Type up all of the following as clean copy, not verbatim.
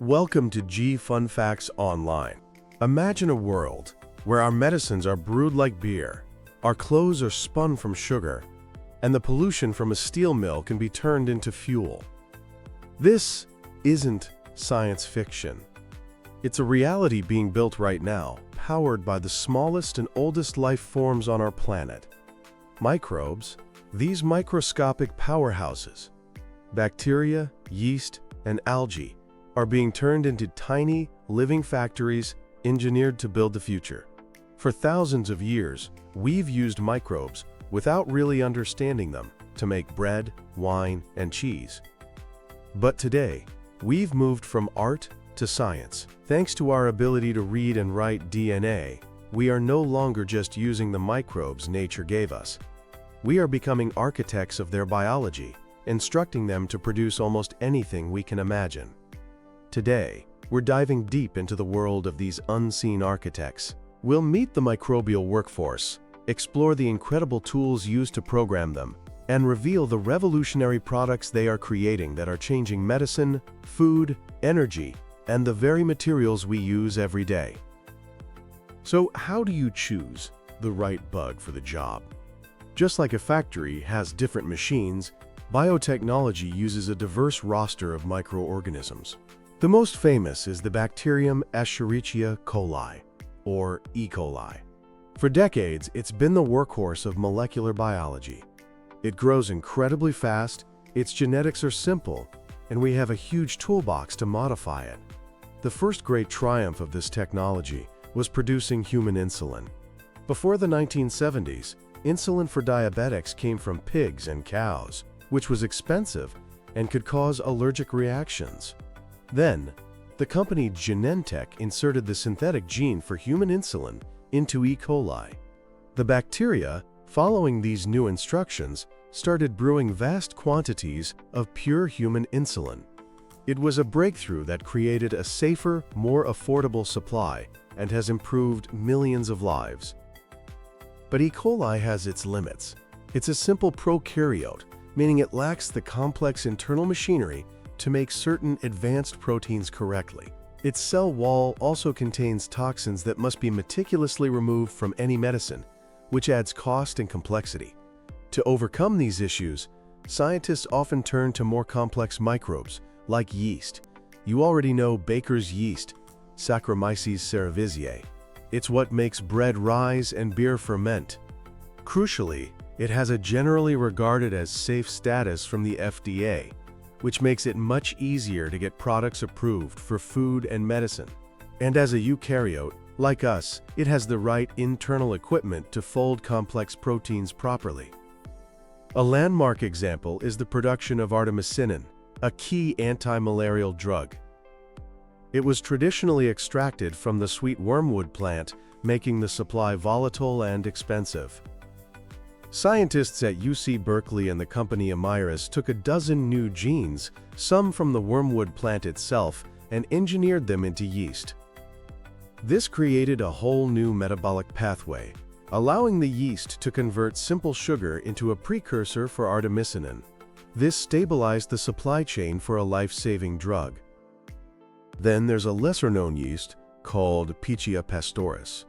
Welcome to G Fun Facts Online. Imagine a world where our medicines are brewed like beer, our clothes are spun from sugar, and the pollution from a steel mill can be turned into fuel. This isn't science fiction. It's a reality being built right now, powered by the smallest and oldest life forms on our planet. Microbes, these microscopic powerhouses, bacteria, yeast, and algae, are being turned into tiny, living factories engineered to build the future. For thousands of years, we've used microbes without really understanding them to make bread, wine, and cheese. But today, we've moved from art to science. Thanks to our ability to read and write DNA, we are no longer just using the microbes nature gave us. We are becoming architects of their biology, instructing them to produce almost anything we can imagine. Today, we're diving deep into the world of these unseen architects. We'll meet the microbial workforce, explore the incredible tools used to program them, and reveal the revolutionary products they are creating that are changing medicine, food, energy, and the very materials we use every day. So, how do you choose the right bug for the job? Just like a factory has different machines, biotechnology uses a diverse roster of microorganisms. The most famous is the bacterium Escherichia coli, or E. coli. For decades, it's been the workhorse of molecular biology. It grows incredibly fast, its genetics are simple, and we have a huge toolbox to modify it. The first great triumph of this technology was producing human insulin. Before the 1970s, insulin for diabetics came from pigs and cows, which was expensive and could cause allergic reactions. Then, the company Genentech inserted the synthetic gene for human insulin into E. coli. The bacteria, following these new instructions, started brewing vast quantities of pure human insulin. It was a breakthrough that created a safer, more affordable supply and has improved millions of lives. But E. coli has its limits. It's a simple prokaryote, meaning it lacks the complex internal machinery to make certain advanced proteins correctly. Its cell wall also contains toxins that must be meticulously removed from any medicine, which adds cost and complexity. To overcome these issues, scientists often turn to more complex microbes, like yeast. You already know Baker's yeast, Saccharomyces cerevisiae. It's what makes bread rise and beer ferment. Crucially, it has a generally regarded as safe status from the FDA, which makes it much easier to get products approved for food and medicine. And as a eukaryote, like us, it has the right internal equipment to fold complex proteins properly. A landmark example is the production of artemisinin, a key anti-malarial drug. It was traditionally extracted from the sweet wormwood plant, making the supply volatile and expensive. Scientists at UC Berkeley and the company Amyris took a dozen new genes, some from the wormwood plant itself, and engineered them into yeast. This created a whole new metabolic pathway, allowing the yeast to convert simple sugar into a precursor for artemisinin. This stabilized the supply chain for a life-saving drug. Then there's a lesser-known yeast called Pichia pastoris.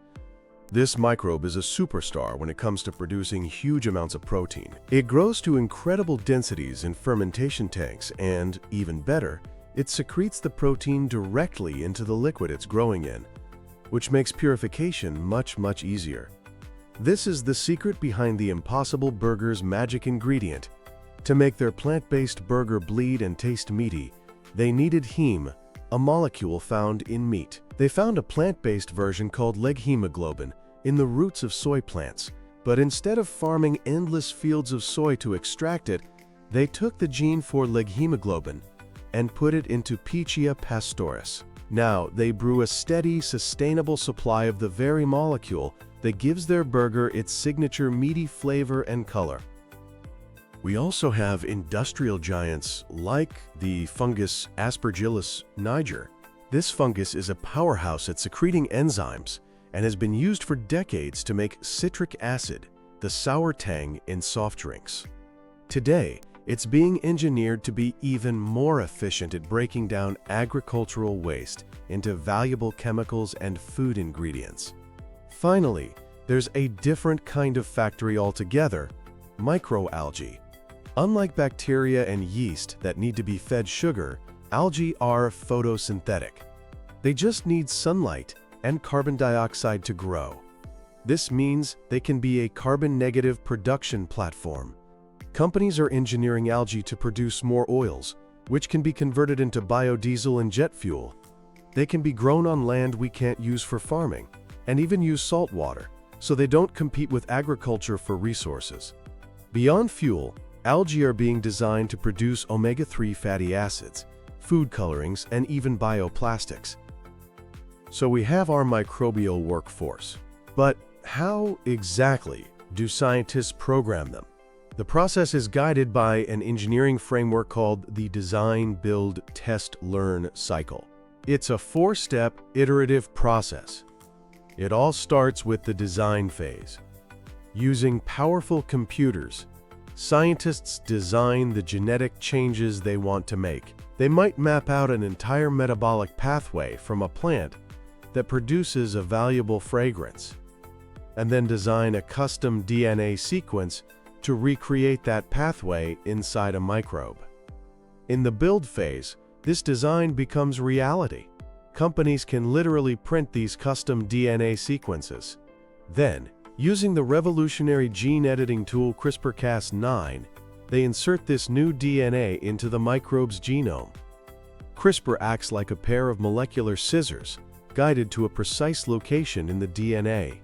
This microbe is a superstar when it comes to producing huge amounts of protein. It grows to incredible densities in fermentation tanks and, even better, it secretes the protein directly into the liquid it's growing in, which makes purification much easier. This is the secret behind the Impossible Burger's magic ingredient. To make their plant-based burger bleed and taste meaty, they needed heme, a molecule found in meat. They found a plant-based version called leghemoglobin in the roots of soy plants, but instead of farming endless fields of soy to extract it, they took the gene for leghemoglobin and put it into Pichia pastoris. Now, they brew a steady, sustainable supply of the very molecule that gives their burger its signature meaty flavor and color. We also have industrial giants like the fungus Aspergillus niger. This fungus is a powerhouse at secreting enzymes and has been used for decades to make citric acid, the sour tang in soft drinks. Today, it's being engineered to be even more efficient at breaking down agricultural waste into valuable chemicals and food ingredients. Finally, there's a different kind of factory altogether: microalgae. Unlike bacteria and yeast that need to be fed sugar, algae are photosynthetic. They just need sunlight and carbon dioxide to grow. This means they can be a carbon-negative production platform. Companies are engineering algae to produce more oils, which can be converted into biodiesel and jet fuel. They can be grown on land we can't use for farming, and even use salt water, so they don't compete with agriculture for resources. Beyond fuel, algae are being designed to produce omega-3 fatty acids, food colorings, and even bioplastics. So we have our microbial workforce. But how exactly do scientists program them? The process is guided by an engineering framework called the Design, Build, Test, Learn cycle. It's a four-step iterative process. It all starts with the design phase. Using powerful computers, scientists design the genetic changes they want to make. They might map out an entire metabolic pathway from a plant that produces a valuable fragrance, and then design a custom DNA sequence to recreate that pathway inside a microbe. In the build phase, this design becomes reality. Companies can literally print these custom DNA sequences. Then, using the revolutionary gene editing tool CRISPR-Cas9, they insert this new DNA into the microbe's genome. CRISPR acts like a pair of molecular scissors, guided to a precise location in the DNA.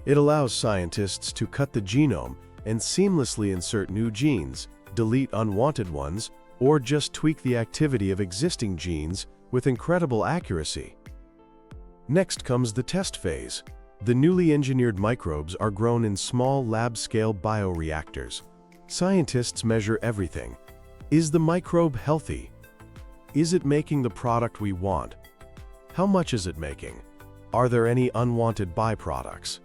It allows scientists to cut the genome and seamlessly insert new genes, delete unwanted ones, or just tweak the activity of existing genes with incredible accuracy. Next comes the test phase. The newly engineered microbes are grown in small lab-scale bioreactors. Scientists measure everything. Is the microbe healthy? Is it making the product we want? How much is it making? Are there any unwanted byproducts?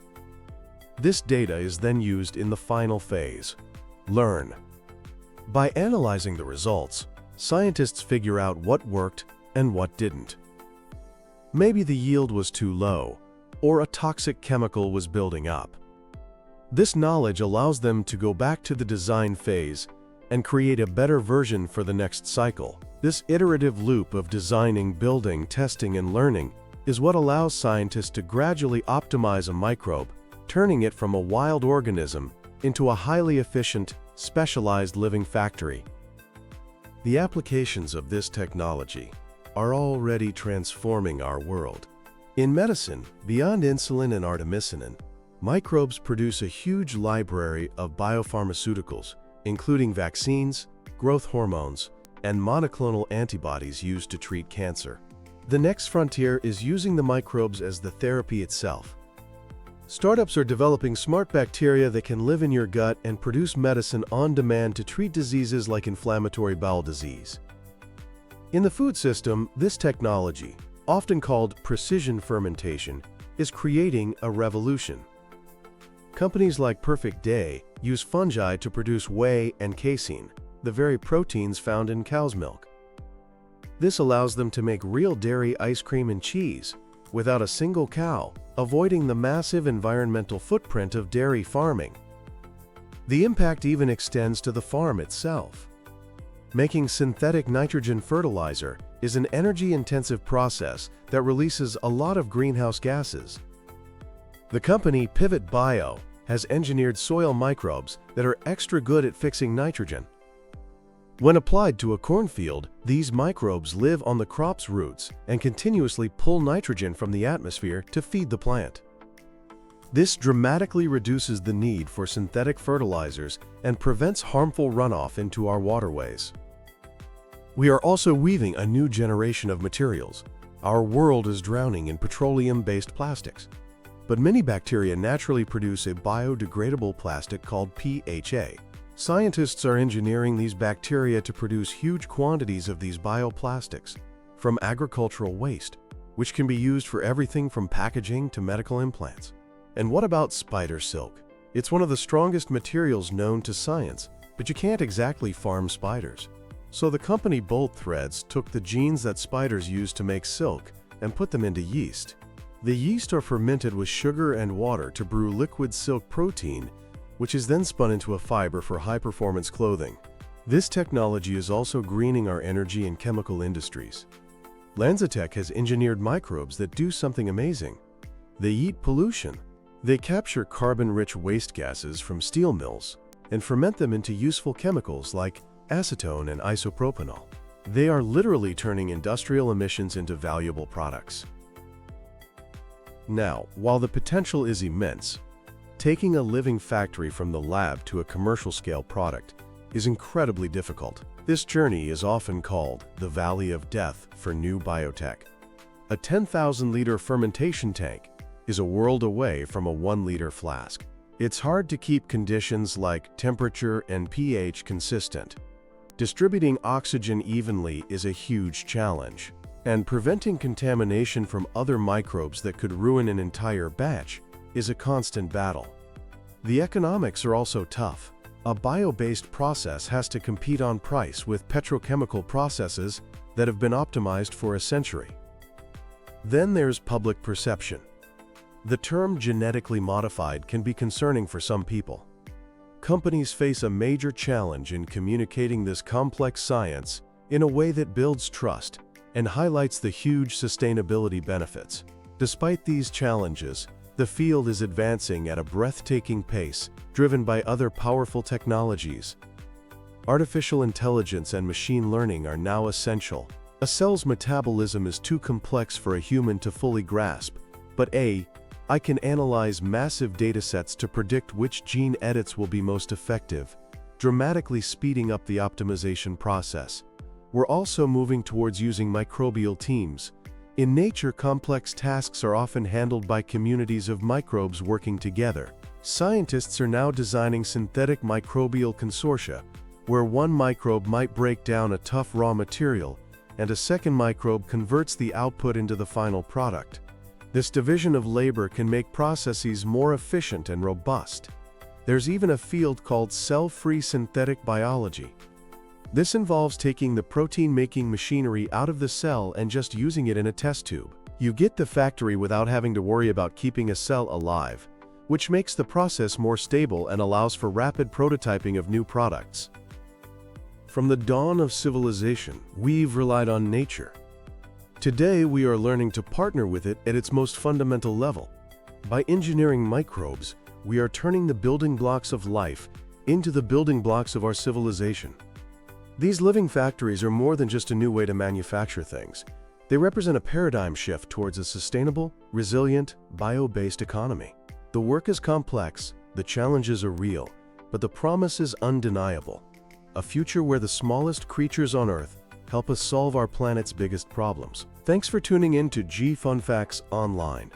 This data is then used in the final phase, learn. By analyzing the results, scientists figure out what worked and what didn't. Maybe the yield was too low, or a toxic chemical was building up. This knowledge allows them to go back to the design phase and create a better version for the next cycle. This iterative loop of designing, building, testing, and learning is what allows scientists to gradually optimize a microbe, turning it from a wild organism into a highly efficient, specialized living factory. The applications of this technology are already transforming our world. In medicine, beyond insulin and artemisinin, microbes produce a huge library of biopharmaceuticals, including vaccines, growth hormones, and monoclonal antibodies used to treat cancer. The next frontier is using the microbes as the therapy itself. Startups are developing smart bacteria that can live in your gut and produce medicine on demand to treat diseases like inflammatory bowel disease. In the food system, this technology, often called precision fermentation, is creating a revolution. Companies like Perfect Day use fungi to produce whey and casein, the very proteins found in cow's milk. This allows them to make real dairy ice cream and cheese without a single cow, avoiding the massive environmental footprint of dairy farming. The impact even extends to the farm itself. Making synthetic nitrogen fertilizer is an energy-intensive process that releases a lot of greenhouse gases. The company Pivot Bio has engineered soil microbes that are extra good at fixing nitrogen. When applied to a cornfield, these microbes live on the crop's roots and continuously pull nitrogen from the atmosphere to feed the plant. This dramatically reduces the need for synthetic fertilizers and prevents harmful runoff into our waterways. We are also weaving a new generation of materials. Our world is drowning in petroleum-based plastics. But many bacteria naturally produce a biodegradable plastic called PHA. Scientists are engineering these bacteria to produce huge quantities of these bioplastics from agricultural waste, which can be used for everything from packaging to medical implants. And what about spider silk? It's one of the strongest materials known to science but you can't exactly farm spiders. So the company Bolt Threads took the genes that spiders use to make silk and put them into yeast. The yeast are fermented with sugar and water to brew liquid silk protein, which is then spun into a fiber for high-performance clothing. This technology is also greening our energy and chemical industries. LanzaTech has engineered microbes that do something amazing. They eat pollution. They capture carbon-rich waste gases from steel mills and ferment them into useful chemicals like acetone and isopropanol. They are literally turning industrial emissions into valuable products. Now, while the potential is immense, taking a living factory from the lab to a commercial-scale product is incredibly difficult. This journey is often called the Valley of Death for new biotech. A 10,000-liter fermentation tank is a world away from a 1-liter flask. It's hard to keep conditions like temperature and pH consistent. Distributing oxygen evenly is a huge challenge, and preventing contamination from other microbes that could ruin an entire batch is a constant battle. The economics are also tough. A bio-based process has to compete on price with petrochemical processes that have been optimized for a century. Then there's public perception. The term genetically modified can be concerning for some people. Companies face a major challenge in communicating this complex science in a way that builds trust and highlights the huge sustainability benefits. Despite these challenges, the field is advancing at a breathtaking pace, driven by other powerful technologies. Artificial intelligence and machine learning are now essential. A cell's metabolism is too complex for a human to fully grasp, but I can analyze massive datasets to predict which gene edits will be most effective, dramatically speeding up the optimization process. We're also moving towards using microbial teams. In nature, complex tasks are often handled by communities of microbes working together. Scientists are now designing synthetic microbial consortia, where one microbe might break down a tough raw material, and a second microbe converts the output into the final product. This division of labor can make processes more efficient and robust. There's even a field called cell-free synthetic biology. This involves taking the protein-making machinery out of the cell and just using it in a test tube. You get the factory without having to worry about keeping a cell alive, which makes the process more stable and allows for rapid prototyping of new products. From the dawn of civilization, we've relied on nature. Today, we are learning to partner with it at its most fundamental level. By engineering microbes, we are turning the building blocks of life into the building blocks of our civilization. These living factories are more than just a new way to manufacture things. They represent a paradigm shift towards a sustainable, resilient, bio-based economy. The work is complex, the challenges are real, but the promise is undeniable. A future where the smallest creatures on Earth help us solve our planet's biggest problems. Thanks for tuning in to Fun Facts Online.